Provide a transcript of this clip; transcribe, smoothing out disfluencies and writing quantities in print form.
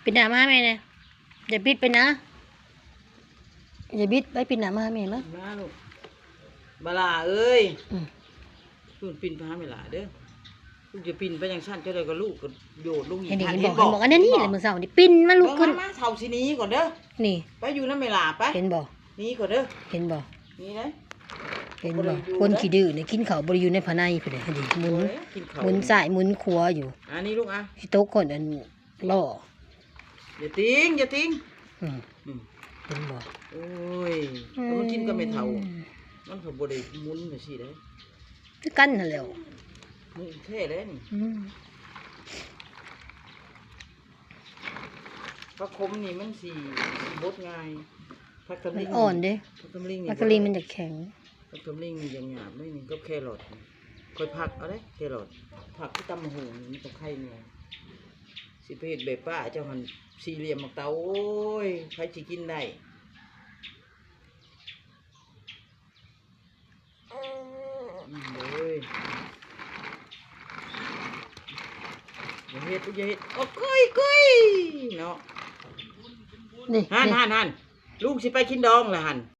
ปิดหน้ามาแม่เนี่ยอย่าบิดไปนะอย่าบิดไปปิดหน้ามาแม่มั้งมาลูกบลาเอ้ย อืม ลูกปินพาไม่หลาเด้อลูกจะปินไปยังสั้นเจ้าใดก็ลูกก็โยดลง เห็นบอกอันนี้เลยมือเสาร์นี่ปิ้นมาลุกขึ้น มาเท่าสินี้ก่อนเด้อ นี่ ไปอยู่น้ำไม่หลาไป เห็นบ่ นี่ก่อนเด้อ เห็นบ่ นี่นะ เห็นบ่คนขี้ดื้อเนี่ยกินข้าวบริยูในภายในเพิ่นน่ะดิหมุนซ้ายหมุนขวาอยู่อันนี้ลูกอ่ะสิโต๊ะคนอันล่ออย่าติ้งอืมเห็นบ่โอ้ยมันกินก็ไม่เท่ามันก็บ่ได้หมุนไปสิเด้อคือกันนั่นแหล้ว นี่แท้เลยนี่พระคมนี่มันสีบดง่ายพักตำลิงอ่อนเด้พักตำลิงพักตำลิงมันจะแข็งพักตำลิงนี่ยังหยาบไม่นี่ก็แครอทค่อยพักเอาเด้แครอทผักที่ตำมะฮุงมันต้องไข่เนี่ยสิเพศแบบป้าเจ้าหันสี่เหลี่ยมหมักเตาโอ้ยใครสิกินได้เลยอย่าเฮ็ดโอ้กุ้ยเนาะนี่หันลูกสิไปกินดองล่ะหัน